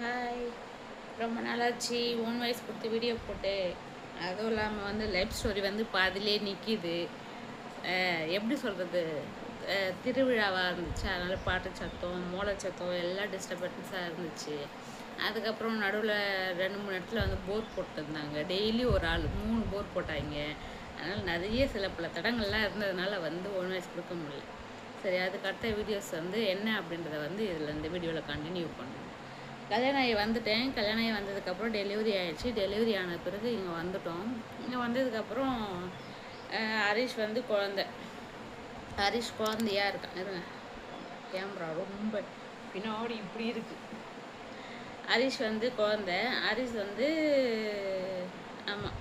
Hi. ரொம்ப நாளாச்சு own voice கொடுத்து வீடியோ போட்டு. அதுவும் இல்லாமல் வந்து லைஃப் ஸ்டோரி வந்து பாதிலே நிற்கிது. எப்படி சொல்கிறது, திருவிழாவாக இருந்துச்சு. அதனால் பாட்டு சத்தம், மூளை சத்தம் எல்லாம் டிஸ்டர்பன்ஸாக இருந்துச்சு. அதுக்கப்புறம் நடுவில் 2-3 இடத்துல வந்து போர் போட்டிருந்தாங்க. டெய்லி ஒரு ஆள் 3 போர் போட்டாங்க. அதனால் நிறைய சில பல தடங்கள்லாம் இருந்ததுனால வந்து ஓன் வாய்ஸ் கொடுக்க முடியல. சரி, அதுக்கு அடுத்த வீடியோஸ் வந்து என்ன அப்படின்றத வந்து இதில் இந்த வீடியோவில் கண்டினியூ பண்ணுவோம். கல்யாணம் ஆகி வந்துட்டேன். கல்யாணம் ஆகி வந்ததுக்கப்புறம் டெலிவரி ஆகிடுச்சு. டெலிவரி ஆன பிறகு இங்கே வந்துட்டோம். இங்கே வந்ததுக்கப்புறம் ஹரிஷ் வந்து ஹரிஷ் குழந்தையா இருக்கான். இருங்க, கேமரா ரொம்ப பின்னாடி இப்படி இருக்கு. ஹரிஷ் வந்து ஹரிஷ் வந்து ஆமாம்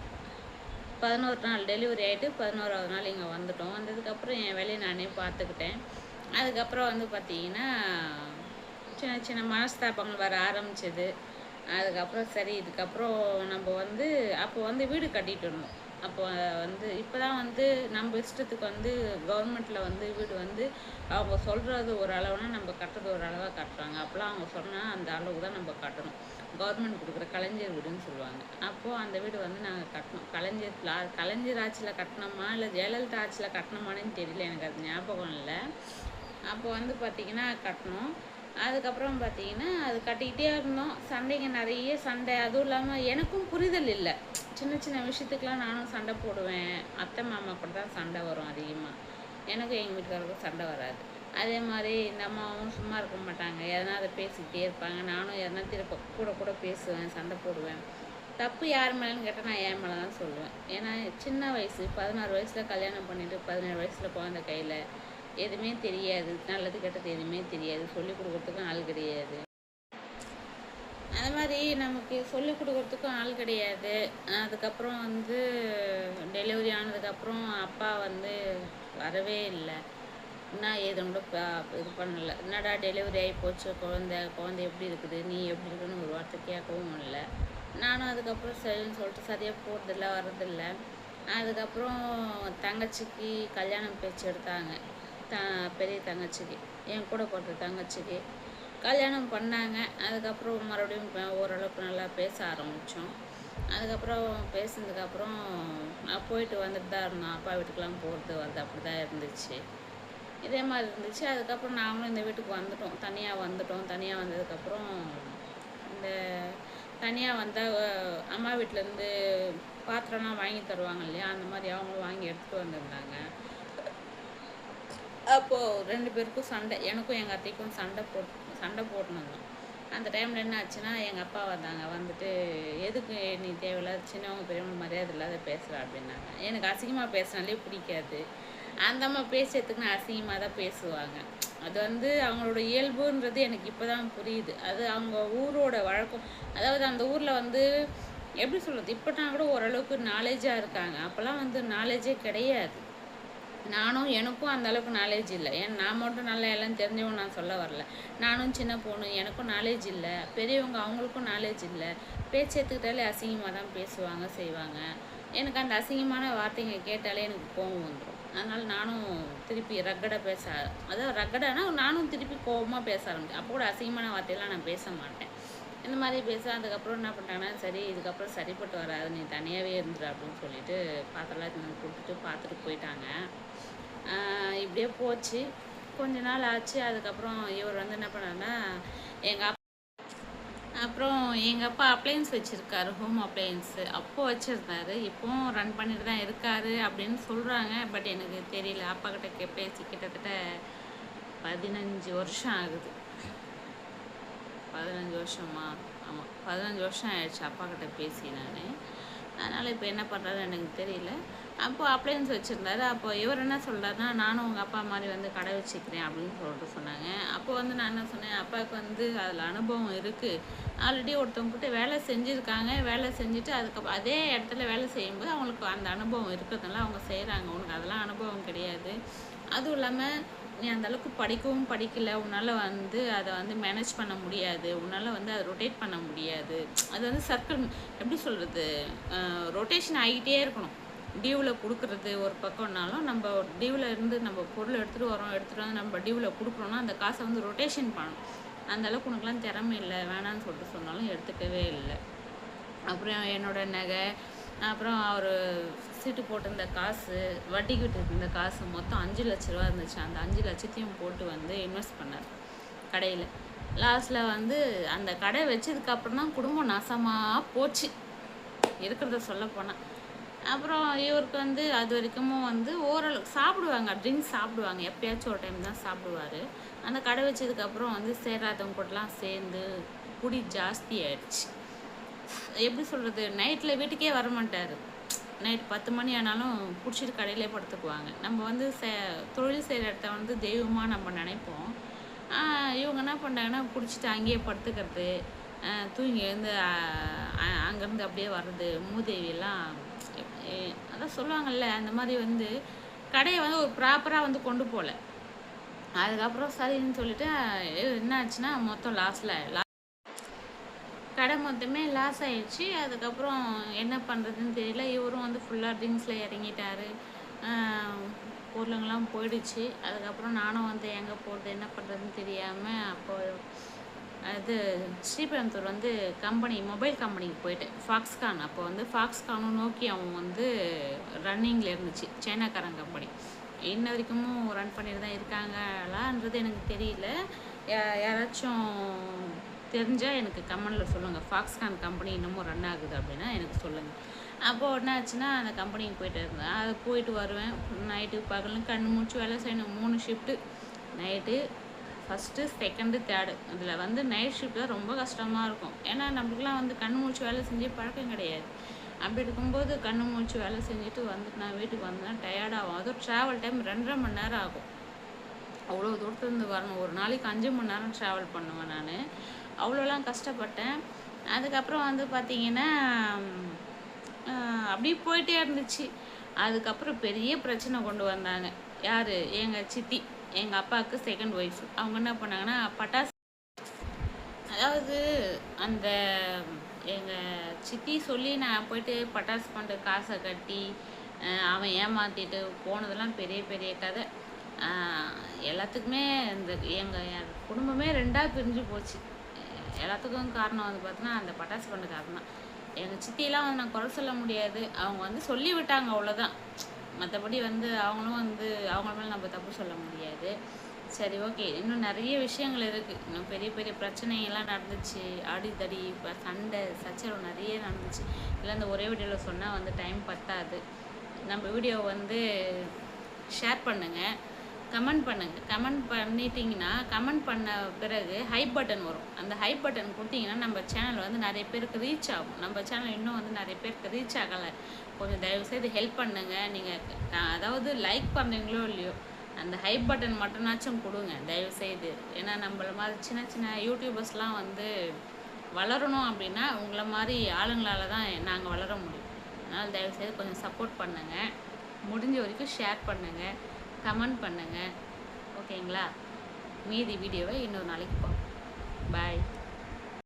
11 நாள் டெலிவரி ஆகிட்டு 11ஆவது நாள் இங்கே வந்துட்டோம். வந்ததுக்கப்புறம் என் வேலையை நானே பார்த்துக்கிட்டேன். அதுக்கப்புறம் வந்து பார்த்திங்கன்னா சின்ன சின்ன மனஸ்தாபங்கள் வர ஆரம்பிச்சது. அதுக்கப்புறம் சரி, இதுக்கப்புறம் நம்ம வந்து அப்போ வந்து வீடு கட்டிகிட்டு இருந்தோம். அப்போ வந்து இப்போ தான் வந்து நம்ம இஷ்டத்துக்கு வந்து கவர்மெண்ட்டில் வந்து வீடு வந்து அவங்க சொல்கிறது ஒரு அளவுனா நம்ம கட்டுறது ஒரு அளவாக கட்டுறாங்க. அப்போலாம் அவங்க சொன்னால் அந்த அளவுக்கு தான் நம்ம கட்டணும். கவர்மெண்ட் கொடுக்குற கலைஞர் வீடுன்னு சொல்லுவாங்க. அப்போது அந்த வீடு வந்து நாங்கள் கட்டினோம். கலைஞர் ஆட்சியில் கட்டினோமா இல்லை ஜெயலலிதா ஆட்சியில் கட்டினோமான்னு தெரியல, எனக்கு அது ஞாபகம் இல்லை. அப்போ வந்து பார்த்திங்கன்னா கட்டினோம். அதுக்கப்புறம் பார்த்தீங்கன்னா அது கட்டிக்கிட்டே இருந்தோம். சண்டைங்க நிறைய சண்டை. அதுவும் இல்லாமல் எனக்கும் புரிதல் இல்லை. சின்ன சின்ன விஷயத்துக்கெலாம் நானும் சண்டை போடுவேன். அத்தை மாமா கூட தான் சண்டை வரும் அதிகமாக. எனக்கும் எங்கள் வீட்டுக்காரருக்கும் சண்டை வராது. அதே மாதிரி இந்த அம்மாவும் சும்மா இருக்க மாட்டாங்க. எதனா அதை பேசிக்கிட்டே இருப்பாங்க. நானும் எதனா திருப்ப கூட பேசுவேன், சண்டை போடுவேன். தப்பு யார் மேலேன்னு கேட்டால் நான் என் மேலே தான் சொல்லுவேன். ஏன்னா சின்ன வயசு 16 வயசில் கல்யாணம் பண்ணிவிட்டு 17 வயசில் குழந்தை கையில் எதுவுமே தெரியாது. நல்லது கெட்டது எதுவுமே தெரியாது. சொல்லிக் கொடுக்குறதுக்கும் ஆள் கிடையாது. அது மாதிரி நமக்கு சொல்லிக் கொடுக்குறதுக்கும் ஆள் கிடையாது. அதுக்கப்புறம் வந்து டெலிவரி ஆனதுக்கப்புறம் அப்பா வந்து வரவே இல்லை. என்ன ஏதும் கூட இது பண்ணலை. என்னடா டெலிவரி ஆகி போச்சு, குழந்தை எப்படி இருக்குது, நீ எப்படி இருக்குன்னு ஒரு வார்த்தை கேட்கவும் இல்லை. நானும் அதுக்கப்புறம் சரின்னு சொல்லிட்டு சரியாக போகிறதில்ல, வர்றதில்லை. அதுக்கப்புறம் தங்கச்சிக்கு கல்யாணம் பேச்சு எடுத்தாங்க. பெரிய தங்கச்சிக்கு, என் கூட பிறந்த தங்கச்சிக்கு கல்யாணம் பண்ணாங்க. அதுக்கப்புறம் மறுபடியும் ஓரளவுக்கு நல்லா பேச ஆரம்பித்தோம். அதுக்கப்புறம் பேசுனதுக்கப்புறம் நான் போயிட்டு வந்துட்டு தான் இருந்தோம். அப்பா வீட்டுக்கெலாம் போகிறது வருது அப்படி தான் இருந்துச்சு. இதே மாதிரி இருந்துச்சு. அதுக்கப்புறம் நாங்களும் இந்த வீட்டுக்கு வந்துட்டோம். தனியாக வந்ததுக்கப்புறம் இந்த தனியாக வந்தால் அம்மா வீட்டிலேருந்து பாத்திரம்லாம் வாங்கி தருவாங்க இல்லையா, அந்த மாதிரி அவங்களும் வாங்கி எடுத்துகிட்டு வந்திருந்தாங்க. அப்போது 2 பேருக்கும் சண்டை. எனக்கும் எங்கள் அத்தைக்கும் சண்டை போட்டுருந்தோம். அந்த டைமில் என்ன ஆச்சுன்னா, எங்கள் அப்பா வந்தாங்க. வந்துட்டு எதுக்கு நீ தேவையில்லாத சின்னவங்க பெரியவங்க மரியாதை இல்லாத பேசுகிற அப்படின்னாங்க. எனக்கு அசிங்கமாக பேசினாலே பிடிக்காது. அந்த அம்மா பேசுறதுக்கு நான் அசிங்கமாக தான் பேசுவாங்க. அது வந்து அவங்களோட இயல்புன்றது எனக்கு இப்போ தான் புரியுது. அது அவங்க ஊரோட வழக்கம். அதாவது அந்த ஊரில் வந்து எப்படி சொல்கிறது, இப்போனா கூட ஓரளவுக்கு நாலேஜாக இருக்காங்க. அப்போல்லாம் வந்து நாலேஜே கிடையாது. எனக்கும் அந்த அளவுக்கு நாலேஜ் இல்லை. ஏன் நான் மட்டும் நல்லா எல்லாம் தெரிஞ்சவங்க நான் சொல்ல வரல. நானும் சின்ன பொண்ணு, எனக்கும் நாலேஜ் இல்லை. பெரியவங்க அவங்களுக்கும் நாலேஜ் இல்லை. பேச்சு எடுத்துக்கிட்டாலே அசிங்கமாக தான் பேசுவாங்க, செய்வாங்க. எனக்கு அந்த அசிங்கமான வார்த்தைங்க கேட்டாலே எனக்கு கோபம் வந்துடும். அதனால் நானும் திருப்பி அதாவது ரக்கடானா நானும் திருப்பி கோபமாக பேச ஆரம்பிச்சேன். அப்போ கூட அசிங்கமான வார்த்தையெல்லாம் நான் பேச மாட்டேன். இந்த மாதிரி அதுக்கப்புறம் என்ன பண்ணிட்டாங்கன்னா, சரி இதுக்கப்புறம் சரிப்பட்டு வராது, நீ தனியாகவே இருந்துரு அப்படின்னு சொல்லிட்டு பாத்திரம்லாம் கொடுத்துட்டு பார்த்துட்டு போயிட்டாங்க. இப்படியே போச்சு. கொஞ்ச நாள் ஆச்சு. அதுக்கப்புறம் இவர் வந்து என்ன பண்ணாருன்னா, எங்கள் அப்பா அப்ளையன்ஸ் வச்சுருக்காரு, ஹோம் அப்ளையன்ஸு. அப்போது வச்சுருந்தாரு, இப்போவும் ரன் பண்ணிட்டு தான் இருக்காரு அப்படின்னு சொல்கிறாங்க. பட் எனக்கு தெரியல. அப்பா கிட்ட பேசி கிட்டத்தட்ட 15 வருஷம் ஆகுது. 15 வருஷமா? ஆமாம், 15 வருஷம் ஆயிடுச்சு அப்பா கிட்ட பேசி நான். அதனால் இப்போ என்ன பண்ணுறாருன்னு எனக்கு தெரியல. அப்போது அப்ளையன்ஸ் வச்சுருந்தாரு. அப்போ இவர் என்ன சொல்கிறாருன்னா, நானும் உங்கள் அப்பா மாதிரி வந்து கடை வச்சுக்கிறேன் அப்படின்னு சொல்லிட்டு சொன்னாங்க. அப்போ வந்து நான் என்ன சொன்னேன், அப்பாவுக்கு வந்து அதில் அனுபவம் இருக்குது. ஆல்ரெடி ஒருத்தவங்ககிட்ட வேலை செஞ்சுருக்காங்க. வேலை செஞ்சுட்டு அதுக்கப்புறம் அதே இடத்துல வேலை செய்யும்போது அவங்களுக்கு அந்த அனுபவம் இருக்கிறதுனால அவங்க செய்கிறாங்க. உனக்கு அதெல்லாம் அனுபவம் கிடையாது. அதுவும் இல்லாமல் நீ அந்தளவுக்கு படிக்கவும் படிக்கலை. உன்னால் வந்து அதை வந்து மேனேஜ் பண்ண முடியாது. உன்னால் வந்து அதை ரொட்டேட் பண்ண முடியாது. அது வந்து சர்க்கிள் எப்படி சொல்கிறது, ரொட்டேஷன் ஆகிட்டே இருக்கணும். டியூவில் கொடுக்குறது ஒரு பக்கம்னாலும், நம்ம டியூவில் இருந்து நம்ம பொருள் எடுத்துகிட்டு வந்து நம்ம டியூவில் கொடுக்குறோன்னா அந்த காசை வந்து ரொட்டேஷன் பண்ணணும். அந்தளவுக்கு உனக்குலாம் திறமை இல்லை வேணான்னு சொல்லிட்டு சொன்னாலும் எடுத்துக்கவே இல்லை. அப்புறம் என்னோட நகை, அப்புறம் அவர் சீட்டு போட்டிருந்த காசு, வட்டிக்கு விட்டுருந்த காசு மொத்தம் 5 லட்ச ரூபா இருந்துச்சு. அந்த 5 லட்சத்தையும் போட்டு வந்து இன்வெஸ்ட் பண்ணார் கடையில். லாஸ்ட்டில் வந்து அந்த கடை வச்சதுக்கப்புறம் தான் குடும்பம் நாசமாக போச்சு இருக்கிறத சொல்ல போனால். அப்புறம் இவருக்கு வந்து அது வரைக்கும் வந்து ஓரளவுக்கு சாப்பிடுவாங்க, ட்ரிங்க்ஸ் சாப்பிடுவாங்க, எப்பயாச்சும் ஒரு டைம் தான் சாப்பிடுவார். அந்த கடை வச்சதுக்கப்புறம் வந்து சேராதவங்க கூடலாம் சேர்ந்து குடி ஜாஸ்தி ஆயிடுச்சு. எப்படி சொல்கிறது, நைட்டில் வீட்டுக்கே வரமாட்டார். நைட் 10 மணி ஆனாலும் குடிச்சிட்டு கடையிலே படுத்துக்குவாங்க. நம்ம வந்து தொழில் செய்கிற இடத்த வந்து தெய்வமாக நம்ம நினைப்போம். இவங்க என்ன பண்ணுறாங்கன்னா குடிச்சிட்டு அங்கேயே படுத்துக்கிறது, தூங்கி எழுந்து அங்கேருந்து அப்படியே வர்றது, மூதேவியெல்லாம் அதான் சொல்லுவாங்கள்ல, அந்த மாதிரி வந்து கடையை வந்து ஒரு ப்ராப்பராக வந்து கொண்டு போகல. அதுக்கப்புறம் சரின்னு சொல்லிட்டு என்ன ஆச்சுன்னா மொத்தம் கடை மொத்தமே லாஸ் ஆயிடுச்சு. அதுக்கப்புறம் என்ன பண்ணுறதுன்னு தெரியல. இவரும் வந்து ஃபுல்லாக ட்ரிங்க்ஸில் இறங்கிட்டார். பொருளுங்கள்லாம் போயிடுச்சு. அதுக்கப்புறம் நானும் வந்து எங்கே போகிறது என்ன பண்ணுறதுன்னு தெரியாமல் அப்போ இது ஸ்ரீபெரும்புத்தூர் வந்து மொபைல் கம்பெனிக்கு போயிட்டேன், ஃபாக்ஸ்கான். அப்போ வந்து ஃபாக்ஸ்கானும் நோக்கியாவும் வந்து ரன்னிங்கில் இருந்துச்சு, சைனாக்காரன் கம்பெனி. இன்ன வரைக்கும் ரன் பண்ணிட்டு தான் இருக்காங்களான்றது எனக்கு தெரியல. யாராச்சும் தெரிஞ்சால் எனக்கு கமெண்டில் சொல்லுங்கள். ஃபாக்ஸ்கான் கம்பெனி இன்னமும் ரன் ஆகுது அப்படின்னா எனக்கு சொல்லுங்கள். அப்போது என்ன ஆச்சுன்னா அந்த கம்பெனிக்கு போயிட்டு இருந்தேன். அது போயிட்டு வருவேன், நைட்டு பகலும் கண்ணு மூச்சு வேலை செய்யணும். 3 shift, night first, second, third. அதில் வந்து நைட் ஷிஃப்ட் தான் ரொம்ப கஷ்டமாக இருக்கும். ஏன்னா நம்மளுக்குலாம் வந்து கண்ணு மூச்சு வேலை செஞ்சு பழக்கம் கிடையாது. அப்படி இருக்கும்போது கண்ணு மூச்சு வேலை செஞ்சுட்டு வந்துட்டு நான் வீட்டுக்கு வந்தேன், டயர்டாகும். அதுவும் ட்ராவல் டைம் 2.5 மணி நேரம் ஆகும். அவ்வளோ தூரத்துலேருந்து வரணும். ஒரு நாளைக்கு 5 மணி நேரம் ட்ராவல் பண்ணுவேன் நான். அவ்வளோலாம் கஷ்டப்பட்டேன். அதுக்கப்புறம் வந்து பார்த்திங்கன்னா அப்படியே போயிட்டே இருந்துச்சு. அதுக்கப்புறம் பெரிய பிரச்சனை கொண்டு வந்தாங்க. யார்? எங்கள் சித்தி, எங்கள் அப்பாவுக்கு செகண்ட் ஒய்ஃப். அவங்க என்ன பண்ணாங்கன்னா பட்டாசு, அதாவது அந்த எங்கள் சித்தி சொல்லி நான் போயிட்டு பட்டாசு பண்ணுற காசை கட்டி அவன் ஏமாற்றிட்டு போனதெல்லாம் பெரிய பெரிய கதை. எல்லாத்துக்குமே இந்த எங்கள் குடும்பமே 2ஆக பிரிஞ்சு போச்சு. எல்லாத்துக்கும் காரணம் வந்து பார்த்தீங்கன்னா அந்த பட்டாசு பண்ண காரணம் தான். எங்கள் சித்தியெல்லாம் வந்து நான் குறை சொல்ல முடியாது. அவங்க வந்து சொல்லி விட்டாங்க, அவ்வளோதான். மற்றபடி வந்து அவங்களும் வந்து அவங்க மேலே நம்ம தப்பு சொல்ல முடியாது. சரி, ஓகே. இன்னும் நிறைய விஷயங்கள் இருக்குது. இன்னும் பெரிய பெரிய பிரச்சனைகள்லாம் நடந்துச்சு. அடிதடி, இப்போ சண்டை சச்சரவு நிறைய நடந்துச்சு. இல்லை இந்த ஒரே வீடியோவில் சொன்னால் வந்து டைம் பத்தாது. நம்ம வீடியோவை வந்து ஷேர் பண்ணுங்கள், கமெண்ட் பண்ணுங்கள். கமெண்ட் பண்ணிட்டீங்கன்னா, கமெண்ட் பண்ண பிறகு ஹை பட்டன் வரும். அந்த ஹை பட்டன் கொடுத்தீங்கன்னா நம்ம சேனல் வந்து நிறைய பேருக்கு ரீச் ஆகும். நம்ம சேனல் இன்னும் வந்து நிறைய பேருக்கு ரீச் ஆகலை. கொஞ்சம் தயவுசெய்து ஹெல்ப் பண்ணுங்கள். நீங்கள் அதாவது லைக் பண்ணுறீங்களோ இல்லையோ, அந்த ஹை பட்டன் மட்டும்னாச்சும் கொடுங்க தயவுசெய்து. ஏன்னா நம்மள மாதிரி சின்ன சின்ன யூடியூபர்ஸ்லாம் வந்து வளரணும் அப்படின்னா உங்களை மாதிரி ஆளுங்களால தான் நாங்கள் வளர முடியும். அதனால் தயவுசெய்து கொஞ்சம் சப்போர்ட் பண்ணுங்கள். முடிஞ்ச வரைக்கும் ஷேர் பண்ணுங்கள், கமெண்ட் பண்ணுங்கள். ஓகேங்களா? மீதி வீடியோவை இன்னொரு நாளைக்கு பார்ப்போம். பாய்.